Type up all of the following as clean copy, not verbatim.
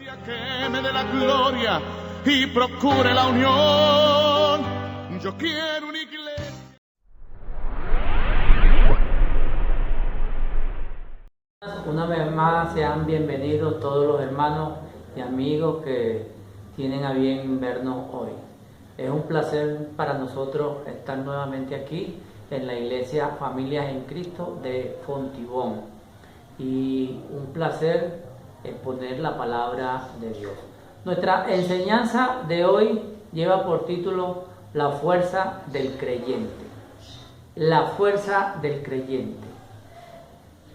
Que me dé la gloria y procure la unión. Yo quiero una iglesia. Una vez más sean bienvenidos todos los hermanos y amigos que tienen a bien vernos hoy. Es un placer para nosotros estar nuevamente aquí en la iglesia Familias en Cristo de Fontibón y un placer exponer la palabra de Dios. Nuestra enseñanza de hoy lleva por título La fuerza del creyente. La fuerza del creyente.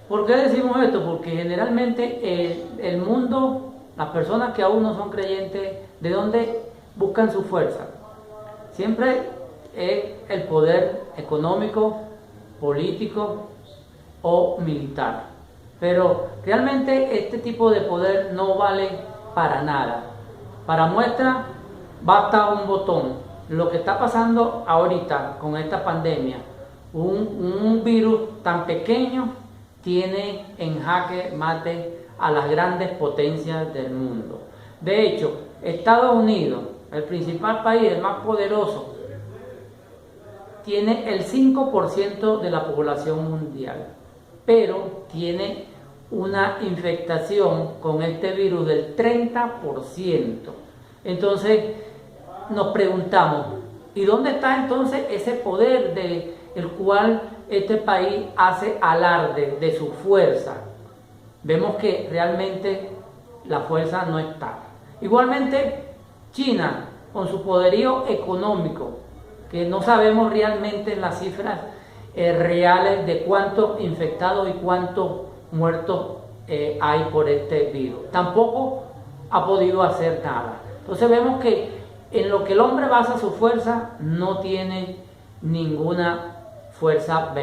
¿Por qué decimos esto? Porque generalmente el mundo, las personas que aún no son creyentes, ¿de dónde buscan su fuerza? Siempre es el poder económico, político o militar. Pero realmente este tipo de poder no vale para nada. Para muestra basta un botón. Lo que está pasando ahorita con esta pandemia, un virus tan pequeño tiene en jaque mate a las grandes potencias del mundo. De hecho, Estados Unidos, el principal país, el más poderoso, tiene el 5% de la población mundial, pero tiene una infectación con este virus del 30%. Entonces nos preguntamos, ¿y dónde está entonces ese poder del cual este país hace alarde de su fuerza? Vemos que realmente la fuerza no está. Igualmente China, con su poderío económico, que no sabemos realmente las cifras reales de cuántos infectados y cuántos muertos hay por este virus. Tampoco ha podido hacer nada. Entonces vemos que en lo que el hombre basa su fuerza no tiene ninguna fuerza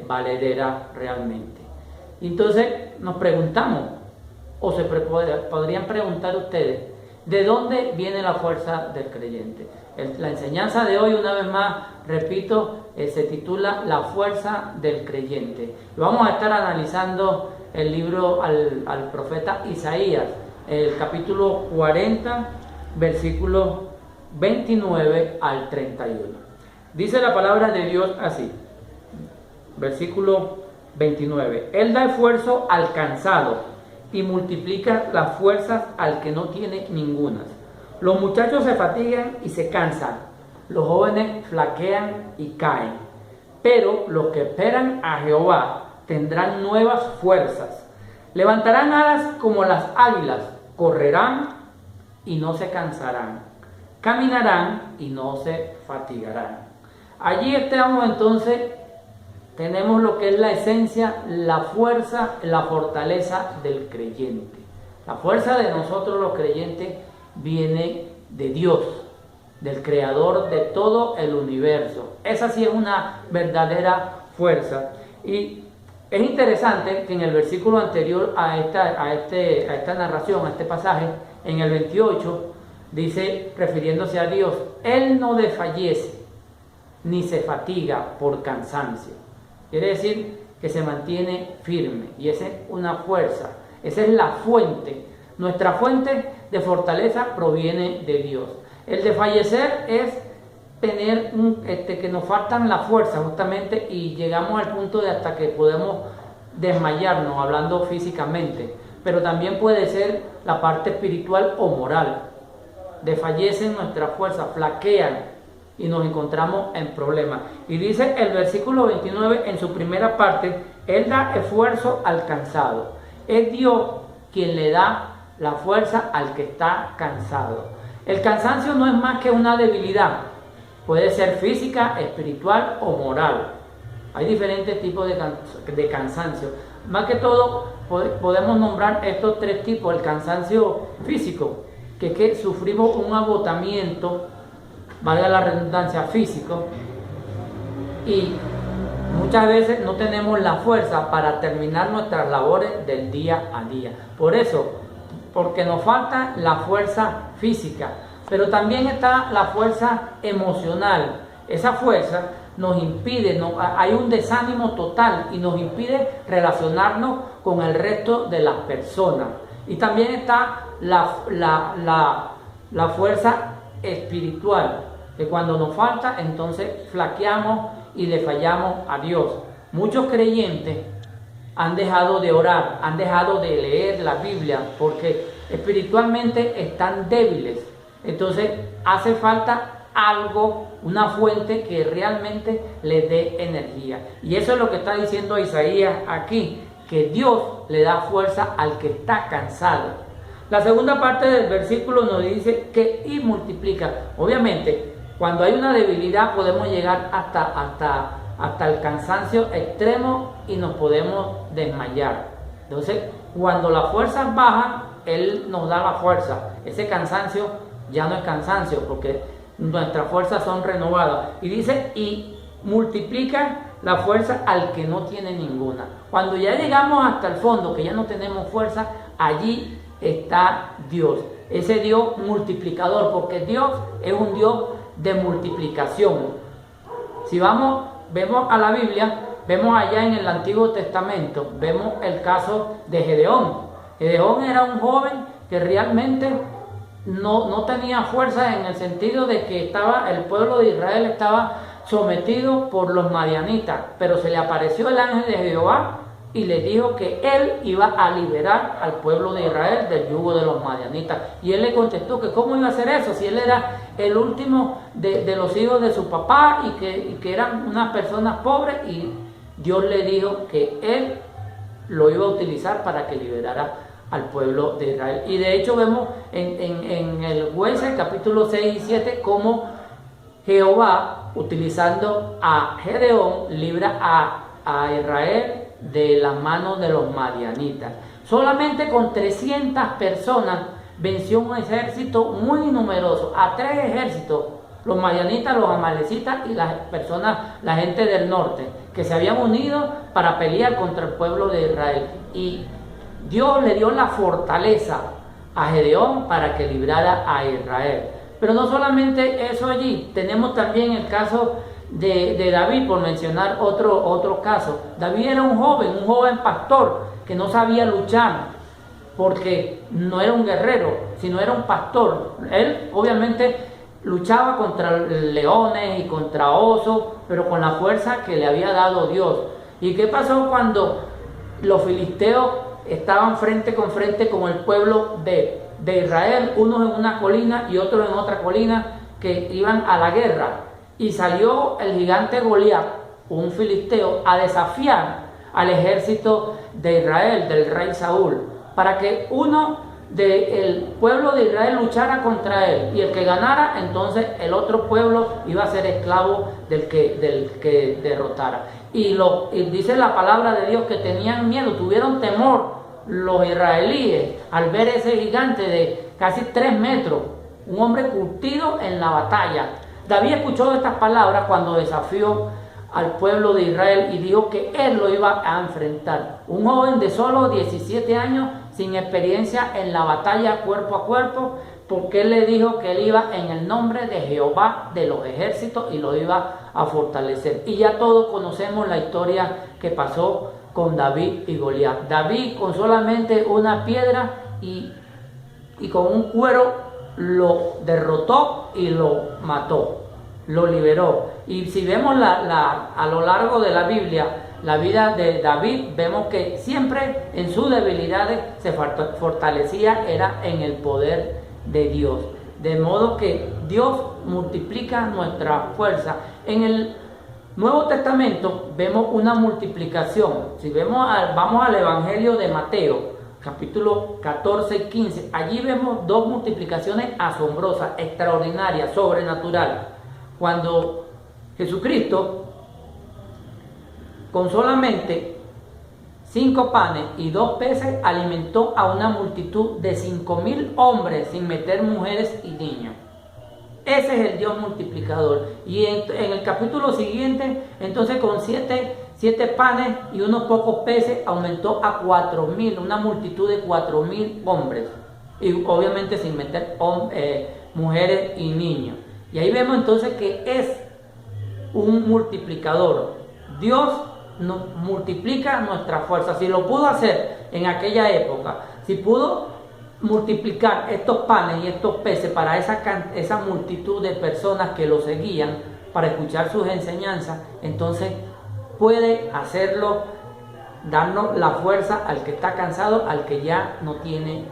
valedera realmente. Entonces nos preguntamos, o se podrían preguntar ustedes, ¿de dónde viene la fuerza del creyente? La enseñanza de hoy, una vez más, repito, se titula La fuerza del creyente. Y vamos a estar analizando el libro al profeta Isaías, el capítulo 40, versículos 29 al 31. Dice la palabra de Dios así, versículo 29. Él da esfuerzo al cansado y multiplica las fuerzas al que no tiene ningunas. Los muchachos se fatigan y se cansan, los jóvenes flaquean y caen, pero los que esperan a Jehová tendrán nuevas fuerzas, levantarán alas como las águilas, correrán y no se cansarán, caminarán y no se fatigarán. Allí estamos entonces, tenemos lo que es la esencia, la fuerza, la fortaleza del creyente. La fuerza de nosotros los creyentes viene de Dios, del creador de todo el universo. Esa sí es una verdadera fuerza. Y es interesante que en el versículo anterior a esta narración, a este pasaje, en el 28, dice, refiriéndose a Dios, Él no desfallece ni se fatiga por cansancio. Quiere decir que se mantiene firme, y esa es una fuerza, esa es la fuente. Nuestra fuente de fortaleza proviene de Dios. El desfallecer es tener que nos faltan la fuerza justamente y llegamos al punto de hasta que podemos desmayarnos hablando físicamente, pero también puede ser la parte espiritual o moral. Desfallecen nuestra fuerza, flaquean y nos encontramos en problemas. Y dice el versículo 29 en su primera parte, Él da esfuerzo al cansado. Es Dios quien le da la fuerza al que está cansado. El cansancio no es más que una debilidad. Puede ser física, espiritual o moral. Hay diferentes tipos de cansancio. Más que todo podemos nombrar estos tres tipos. El cansancio físico, que es que sufrimos un agotamiento, valga la redundancia, físico, y muchas veces no tenemos la fuerza para terminar nuestras labores del día a día. Por eso, porque nos falta la fuerza física, pero también está la fuerza emocional. Esa fuerza nos impide, hay un desánimo total y nos impide relacionarnos con el resto de las personas. Y también está la fuerza espiritual, que cuando nos falta, entonces flaqueamos y le fallamos a Dios. Muchos creyentes han dejado de orar, han dejado de leer la Biblia porque espiritualmente están débiles. Entonces hace falta algo, una fuente que realmente les dé energía. Y eso es lo que está diciendo Isaías aquí, que Dios le da fuerza al que está cansado. La segunda parte del versículo nos dice que y multiplica. Obviamente, cuando hay una debilidad podemos llegar hasta el cansancio extremo y nos podemos desmayar. Entonces, cuando las fuerzas bajan, Él nos da la fuerza. Ese cansancio ya no es cansancio porque nuestras fuerzas son renovadas. Y dice, y multiplica la fuerza al que no tiene ninguna. Cuando ya llegamos hasta el fondo, que ya no tenemos fuerza, allí está Dios. Ese Dios multiplicador, porque Dios es un Dios de multiplicación. Si vemos a la Biblia, vemos allá en el Antiguo Testamento, vemos el caso de Gedeón. Gedeón era un joven que realmente no tenía fuerza, en el sentido de que el pueblo de Israel estaba sometido por los madianitas, pero se le apareció el ángel de Jehová y le dijo que él iba a liberar al pueblo de Israel del yugo de los madianitas. Y él le contestó que cómo iba a hacer eso si él era el último de los hijos de su papá y que eran unas personas pobres, y Dios le dijo que él lo iba a utilizar para que liberara al pueblo de Israel. Y de hecho vemos en el Jueces capítulo 6 y 7 cómo Jehová, utilizando a Gedeón, libra a Israel de las manos de los madianitas. Solamente con 300 personas venció un ejército muy numeroso, a 3 ejércitos, los madianitas, los amalecitas y la gente del norte, que se habían unido para pelear contra el pueblo de Israel. Y Dios le dio la fortaleza a Gedeón para que librara a Israel. Pero no solamente eso allí, tenemos también el caso de David, por mencionar otro caso. David era un joven pastor que no sabía luchar, porque no era un guerrero, sino era un pastor. Él obviamente luchaba contra leones y contra osos, pero con la fuerza que le había dado Dios. ¿Y qué pasó cuando los filisteos estaban frente con frente con el pueblo de Israel, unos en una colina y otros en otra colina, que iban a la guerra? Y salió el gigante Goliat, un filisteo, a desafiar al ejército de Israel, del rey Saúl, para que uno del pueblo de Israel luchara contra él, y el que ganara, entonces el otro pueblo iba a ser esclavo del que derrotara. Y dice la palabra de Dios que tenían miedo, tuvieron temor los israelíes al ver ese gigante de casi 3 metros, un hombre curtido en la batalla. David escuchó estas palabras cuando desafió al pueblo de Israel y dijo que él lo iba a enfrentar. Un joven de solo 17 años, sin experiencia en la batalla cuerpo a cuerpo, porque él le dijo que él iba en el nombre de Jehová de los ejércitos y lo iba a fortalecer. Y ya todos conocemos la historia que pasó con David y Goliat. David, con solamente una piedra y con un cuero, lo derrotó y lo mató, lo liberó. Y si vemos a lo largo de la Biblia, la vida de David, vemos que siempre en sus debilidades se fortalecía, era en el poder de Dios. De modo que Dios multiplica nuestra fuerza. En el Nuevo Testamento vemos una multiplicación. Si vamos al Evangelio de Mateo, capítulo 14 y 15, allí vemos 2 multiplicaciones asombrosas, extraordinarias, sobrenatural. Cuando Jesucristo, con solamente 5 panes y 2 peces, alimentó a una multitud de 5,000 hombres, sin meter mujeres y niños. Ese es el Dios multiplicador. Y en el capítulo siguiente, entonces con 7 panes y unos pocos peces, aumentó a 4,000, una multitud de 4,000 hombres, y obviamente sin meter mujeres y niños. Y ahí vemos entonces que es un multiplicador. Dios nos multiplica nuestra fuerza. Si lo pudo hacer en aquella época, si pudo multiplicar estos panes y estos peces para esa multitud de personas que lo seguían para escuchar sus enseñanzas, entonces puede hacerlo, darnos la fuerza al que está cansado, al que ya no tiene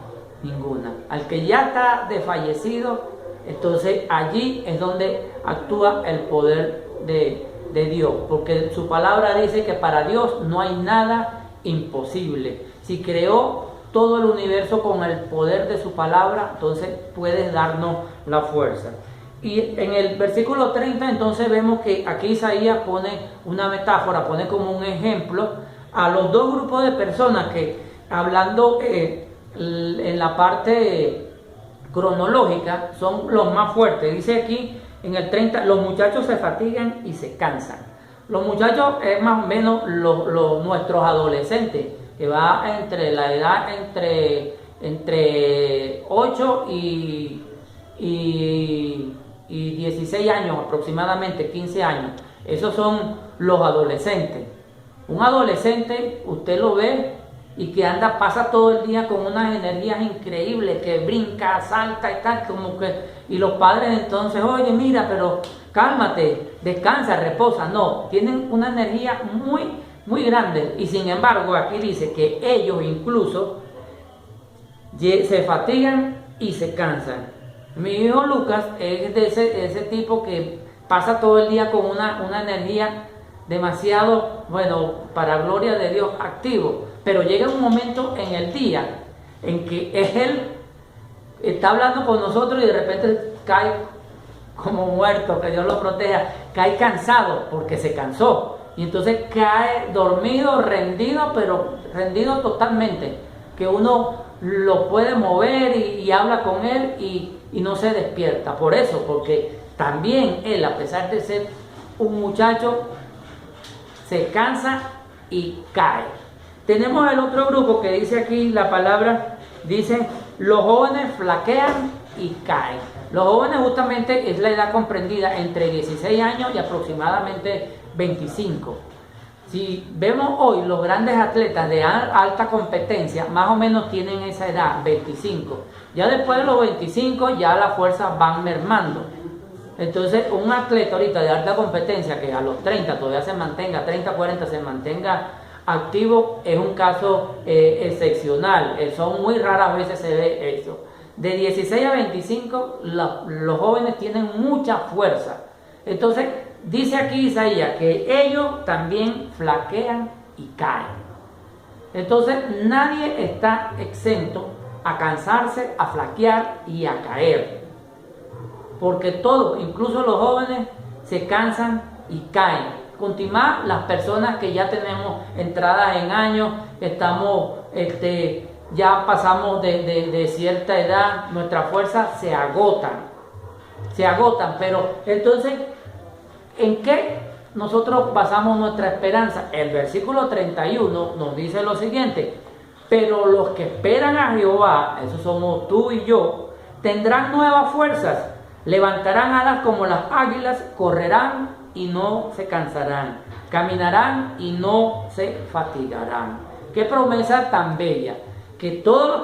ninguna, al que ya está desfallecido. Entonces allí es donde actúa el poder de Dios, porque su palabra dice que para Dios no hay nada imposible. Si creó todo el universo con el poder de su palabra, entonces puede darnos la fuerza. Y en el versículo 30 entonces vemos que aquí Isaías pone una metáfora, pone como un ejemplo a los dos grupos de personas que, hablando en la parte cronológica, son los más fuertes. Dice aquí en el 30, los muchachos se fatigan y se cansan. Los muchachos es más o menos nuestros adolescentes, que va entre la edad entre 8 y 16 años aproximadamente, 15 años. Esos son los adolescentes. Un adolescente, usted lo ve y que pasa todo el día con unas energías increíbles, que brinca, salta y tal, como que, y los padres entonces, oye, mira, pero cálmate, descansa, reposa. No, tienen una energía muy, muy grande, y sin embargo aquí dice que ellos incluso se fatigan y se cansan. Mi hijo Lucas es de ese tipo que pasa todo el día con una energía demasiado, bueno, para gloria de Dios, activo, pero llega un momento en el día en que él está hablando con nosotros y de repente cae como muerto, que Dios lo proteja, cae cansado porque se cansó, y entonces cae dormido, rendido, pero rendido totalmente, que uno lo puede mover y habla con él y no se despierta. Por eso, porque también él, a pesar de ser un muchacho, se cansa y cae. Tenemos el otro grupo que dice aquí la palabra, dice, los jóvenes flaquean y caen. Los jóvenes justamente es la edad comprendida entre 16 años y aproximadamente 25. Si vemos hoy los grandes atletas de alta competencia, más o menos tienen esa edad, 25. Ya después de los 25 ya las fuerzas van mermando. Entonces un atleta ahorita de alta competencia que a los 30 todavía se mantenga, 30, 40 se mantenga activo, es un caso excepcional. Son muy raras veces se ve eso. De 16 a 25 los jóvenes tienen mucha fuerza. Entonces dice aquí Isaías que ellos también flaquean y caen. Entonces nadie está exento a cansarse, a flaquear y a caer. Porque todos, incluso los jóvenes, se cansan y caen. Continuar las personas que ya tenemos entradas en años, estamos, ya pasamos de cierta edad, nuestras fuerzas se agotan, pero entonces, ¿en qué nosotros basamos nuestra esperanza? El versículo 31 nos dice lo siguiente: pero los que esperan a Jehová, esos somos tú y yo, tendrán nuevas fuerzas, levantarán alas como las águilas, correrán y no se cansarán, caminarán y no se fatigarán. Qué promesa tan bella, que todos los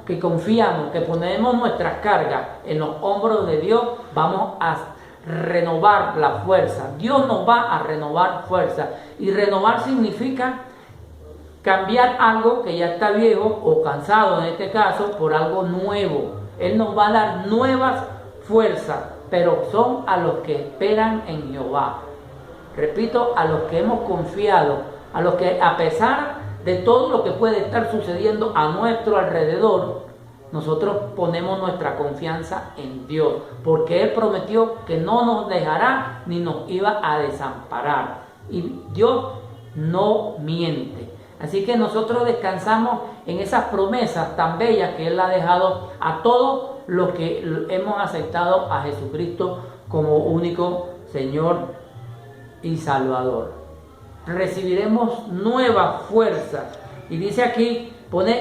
que confiamos, que ponemos nuestras cargas en los hombros de Dios, vamos a renovar la fuerza. Dios nos va a renovar fuerza, y renovar significa cambiar algo que ya está viejo o cansado en este caso por algo nuevo. Él nos va a dar nuevas fuerzas, pero son a los que esperan en Jehová. Repito, a los que hemos confiado, a los que a pesar de todo lo que puede estar sucediendo a nuestro alrededor, nosotros ponemos nuestra confianza en Dios, porque Él prometió que no nos dejará ni nos iba a desamparar, y Dios no miente. Así que nosotros descansamos en esas promesas tan bellas que Él ha dejado a todos los que hemos aceptado a Jesucristo como único Señor y Salvador. Recibiremos nuevas fuerzas. Y dice aquí,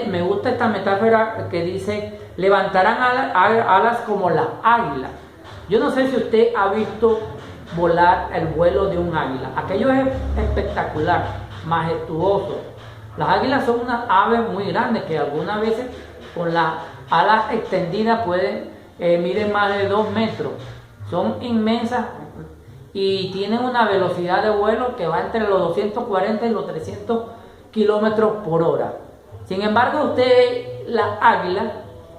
me gusta esta metáfora que dice, levantarán alas como las águilas. Yo no sé si usted ha visto volar el vuelo de un águila. Aquello es espectacular, majestuoso. Las águilas son unas aves muy grandes que algunas veces con las alas extendidas miden más de 2 metros, son inmensas y tienen una velocidad de vuelo que va entre los 240 y los 300 kilómetros por hora. Sin embargo, usted ve las águilas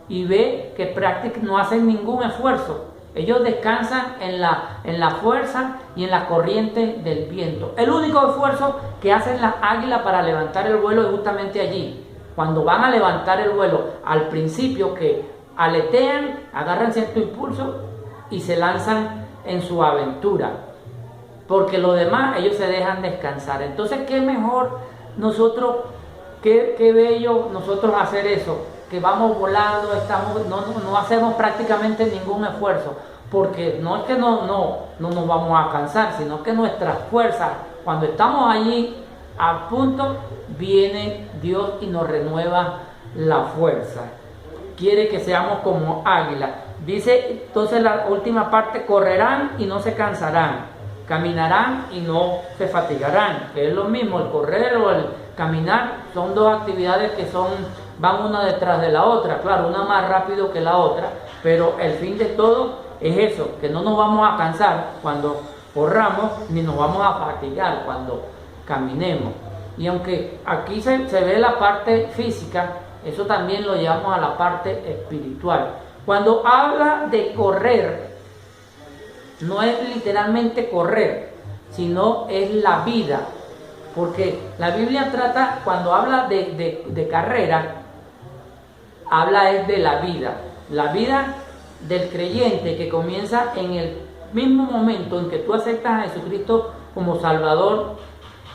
y ve que prácticamente no hacen ningún esfuerzo. Ellos descansan en la fuerza y en la corriente del viento. El único esfuerzo que hacen las águilas para levantar el vuelo es justamente allí. Cuando van a levantar el vuelo, al principio que aletean, agarran cierto impulso y se lanzan en su aventura. Porque lo demás ellos se dejan descansar. Entonces, qué mejor nosotros, qué bello nosotros hacer eso. Que vamos volando, no hacemos prácticamente ningún esfuerzo, porque no es que no nos vamos a cansar, sino que nuestras fuerzas, cuando estamos allí a punto, viene Dios y nos renueva la fuerza. Quiere que seamos como águilas. Dice entonces la última parte: correrán y no se cansarán, caminarán y no se fatigarán, que es lo mismo. El correr o el caminar son dos actividades que van una detrás de la otra, claro, una más rápido que la otra, pero el fin de todo es eso, que no nos vamos a cansar cuando corramos, ni nos vamos a fatigar cuando caminemos. Y aunque aquí se ve la parte física, eso también lo llevamos a la parte espiritual. Cuando habla de correr, no es literalmente correr, sino es la vida. Porque la Biblia trata, cuando habla de carrera, habla es de la vida del creyente, que comienza en el mismo momento en que tú aceptas a Jesucristo como Salvador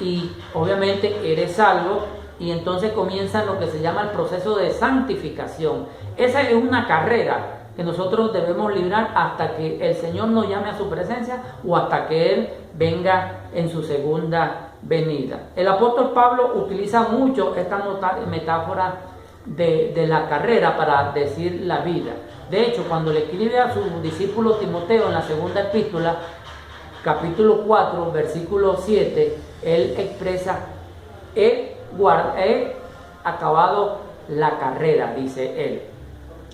y obviamente eres salvo, y entonces comienza lo que se llama el proceso de santificación. Esa es una carrera que nosotros debemos librar hasta que el Señor nos llame a su presencia o hasta que Él venga en su segunda venida. El apóstol Pablo utiliza mucho esta metáfora de la carrera para decir la vida. De hecho, cuando le escribe a su discípulo Timoteo en la segunda epístola, capítulo 4, versículo 7, él expresa: he acabado la carrera, dice él.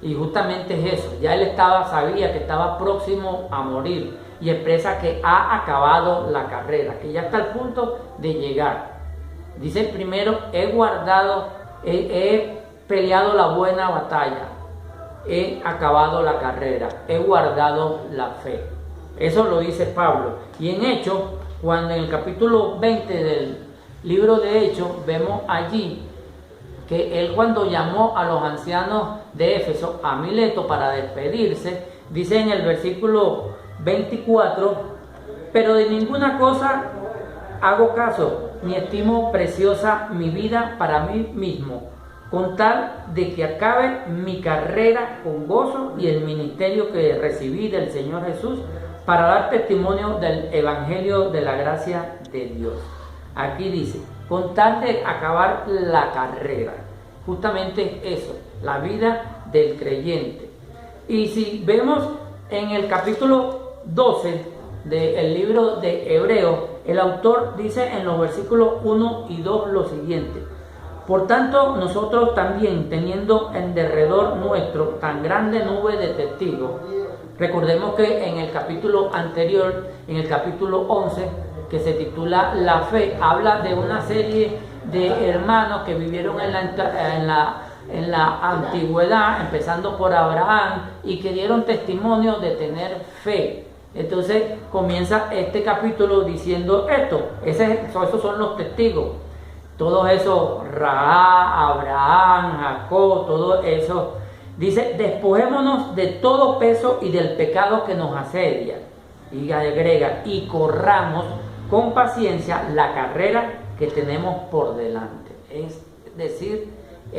Y justamente es eso, ya él sabía que estaba próximo a morir, y expresa que ha acabado la carrera, que ya está al punto de llegar. Dice primero: he peleado la buena batalla, he acabado la carrera, he guardado la fe. Eso lo dice Pablo. Y en Hechos, cuando en el capítulo 20 del libro de Hechos, vemos allí que él, cuando llamó a los ancianos de Éfeso, a Mileto, para despedirse, dice en el versículo 24: pero de ninguna cosa hago caso, ni estimo preciosa mi vida para mí mismo, con tal de que acabe mi carrera con gozo y el ministerio que recibí del Señor Jesús, para dar testimonio del evangelio de la gracia de Dios. Aquí dice, con tal de acabar la carrera. Justamente eso, la vida del creyente. Y si vemos en el capítulo 12 del libro de Hebreos, el autor dice en los versículos 1 y 2 lo siguiente: por tanto, nosotros también, teniendo en derredor nuestro tan grande nube de testigos. Recordemos que en el capítulo anterior, en el capítulo 11, que se titula La Fe, habla de una serie de hermanos que vivieron en la antigüedad, empezando por Abraham, y que dieron testimonio de tener fe. Entonces comienza este capítulo diciendo esto: esos son los testigos. Todos esos, Rahab, Abraham, Jacob, todo eso. Dice: despojémonos de todo peso y del pecado que nos asedia. Y agrega: y corramos con paciencia la carrera que tenemos por delante. Es decir,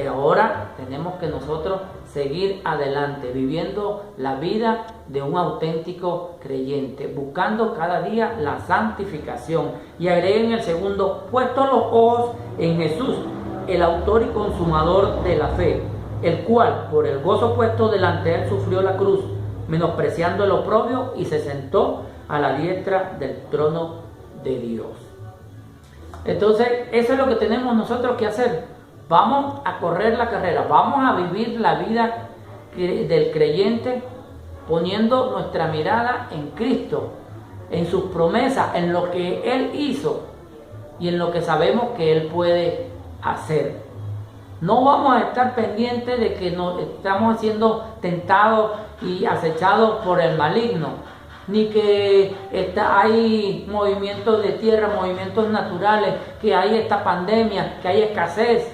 ahora tenemos que nosotros seguir adelante, viviendo la vida de un auténtico creyente, buscando cada día la santificación. Y agrega en el segundo: puesto los ojos en Jesús, el autor y consumador de la fe, el cual por el gozo puesto delante de él sufrió la cruz, menospreciando el oprobio, y se sentó a la diestra del trono de Dios. Entonces, eso es lo que tenemos nosotros que hacer. Vamos a correr la carrera, vamos a vivir la vida del creyente poniendo nuestra mirada en Cristo, en sus promesas, en lo que Él hizo y en lo que sabemos que Él puede hacer. No vamos a estar pendientes de que nos estamos siendo tentados y acechados por el maligno, ni que hay movimientos de tierra, movimientos naturales, que hay esta pandemia, que hay escasez.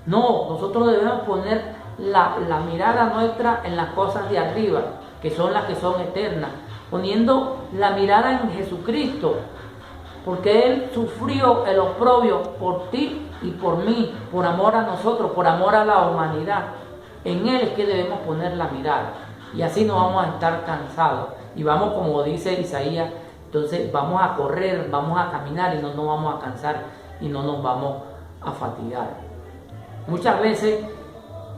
No, nosotros debemos poner la mirada nuestra en las cosas de arriba, que son las que son eternas, poniendo la mirada en Jesucristo, porque Él sufrió el oprobio por ti y por mí, por amor a nosotros, por amor a la humanidad. En Él es que debemos poner la mirada, y así no vamos a estar cansados, y vamos, como dice Isaías, entonces vamos a correr, vamos a caminar y no nos vamos a cansar y no nos vamos a fatigar. Muchas veces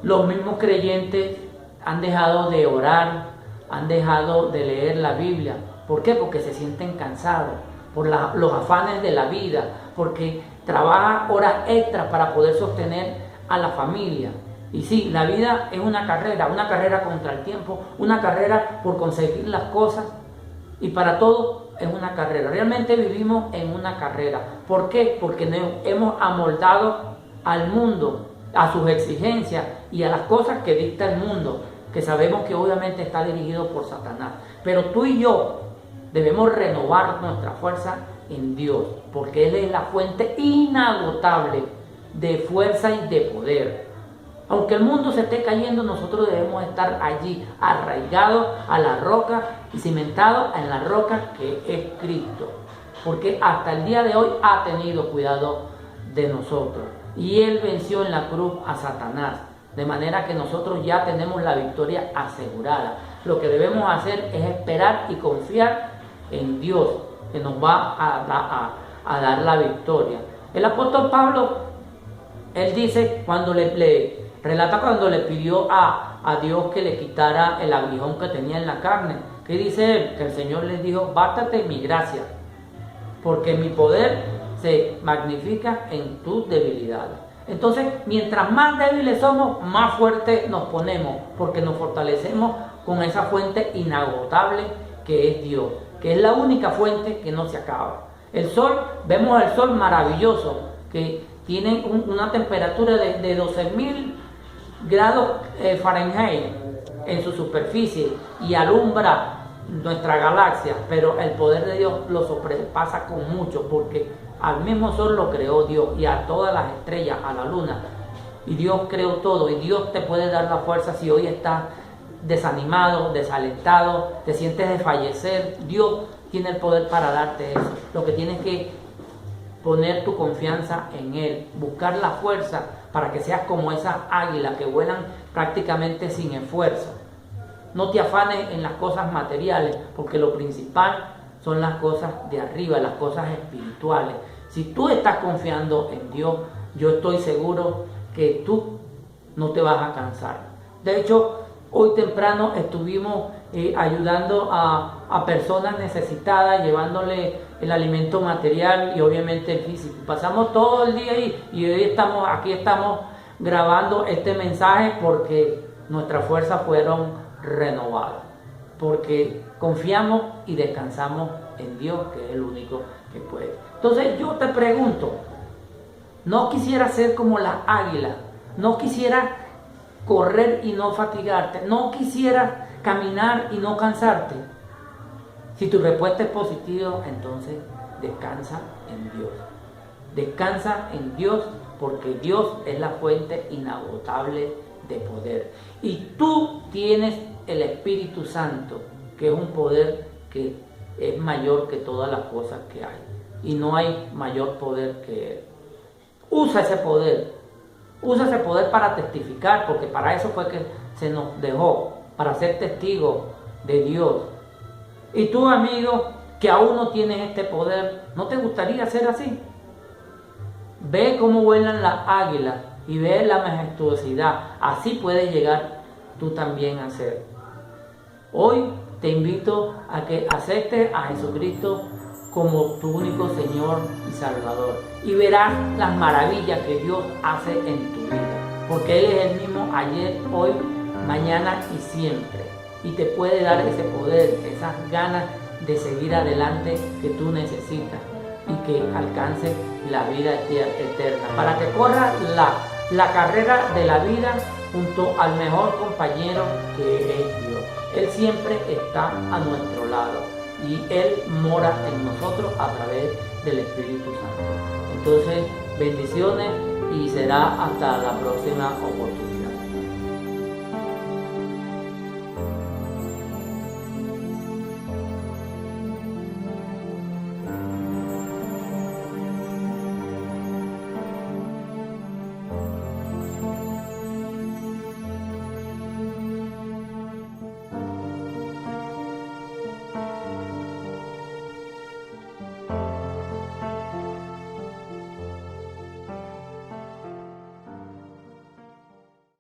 los mismos creyentes han dejado de orar, han dejado de leer la Biblia. ¿Por qué? Porque se sienten cansados por los afanes de la vida, porque trabajan horas extras para poder sostener a la familia. Y sí, la vida es una carrera contra el tiempo, una carrera por conseguir las cosas, y para todos es una carrera. Realmente vivimos en una carrera. ¿Por qué? Porque nos hemos amoldado al mundo, a sus exigencias y a las cosas que dicta el mundo, que sabemos que obviamente está dirigido por Satanás. Pero tú y yo debemos renovar nuestra fuerza en Dios, porque Él es la fuente inagotable de fuerza y de poder. Aunque el mundo se esté cayendo, nosotros debemos estar allí, arraigados a la roca y cimentados en la roca que es Cristo, porque hasta el día de hoy ha tenido cuidado de nosotros, y Él venció en la cruz a Satanás, de manera que nosotros ya tenemos la victoria asegurada. Lo que debemos hacer es esperar y confiar en Dios, que nos va a dar la victoria. El apóstol Pablo, él dice, relata cuando le pidió a Dios que le quitara el aguijón que tenía en la carne. ¿Qué dice él? Que el Señor le dijo: bástate mi gracia, porque mi poder se magnifica en tus debilidades. Entonces, mientras más débiles somos, más fuertes nos ponemos, porque nos fortalecemos con esa fuente inagotable que es Dios, que es la única fuente que no se acaba. El sol, vemos el sol maravilloso, que tiene una temperatura de 12.000 grados Fahrenheit en su superficie y alumbra nuestra galaxia, pero el poder de Dios lo sobrepasa con mucho, porque al mismo sol lo creó Dios, y a todas las estrellas, a la luna, y Dios creó todo. Y Dios te puede dar la fuerza si hoy estás desanimado, desalentado, te sientes de fallecer. Dios tiene el poder para darte eso. Lo que tienes que poner tu confianza en Él, buscar la fuerza para que seas como esas águilas que vuelan prácticamente sin esfuerzo. No te afanes en las cosas materiales, porque lo principal son las cosas de arriba, las cosas espirituales. Si tú estás confiando en Dios, yo estoy seguro que tú no te vas a cansar. De hecho, hoy temprano estuvimos ayudando a personas necesitadas, llevándole el alimento material y obviamente el físico. Pasamos todo el día ahí, y hoy estamos grabando este mensaje porque nuestras fuerzas fueron renovadas, porque confiamos y descansamos en Dios, que es el único que puede. Entonces yo te pregunto, ¿no quisieras ser como las águilas? ¿No quisieras correr y no fatigarte? ¿No quisieras caminar y no cansarte? Si tu respuesta es positiva, entonces descansa en Dios. Descansa en Dios, porque Dios es la fuente inagotable de poder. Y tú tienes el Espíritu Santo, que es un poder que es mayor que todas las cosas que hay. Y no hay mayor poder que Él. Usa ese poder. Usa ese poder para testificar, porque para eso fue que se nos dejó, para ser testigos de Dios. Y tú, amigo, que aún no tienes este poder, ¿no te gustaría ser así? Ve cómo vuelan las águilas y ve la majestuosidad. Así puedes llegar tú también a ser. Hoy te invito a que aceptes a Jesucristo como tu único Señor y Salvador, y verás las maravillas que Dios hace en tu vida, porque Él es el mismo ayer, hoy mañana y siempre. Y te puede dar ese poder, esas ganas de seguir adelante que tú necesitas y que alcances la vida eterna. Para que corras la carrera de la vida junto al mejor compañero que es Dios. Él siempre está a nuestro lado y Él mora en nosotros a través del Espíritu Santo. Entonces, bendiciones y será hasta la próxima oportunidad.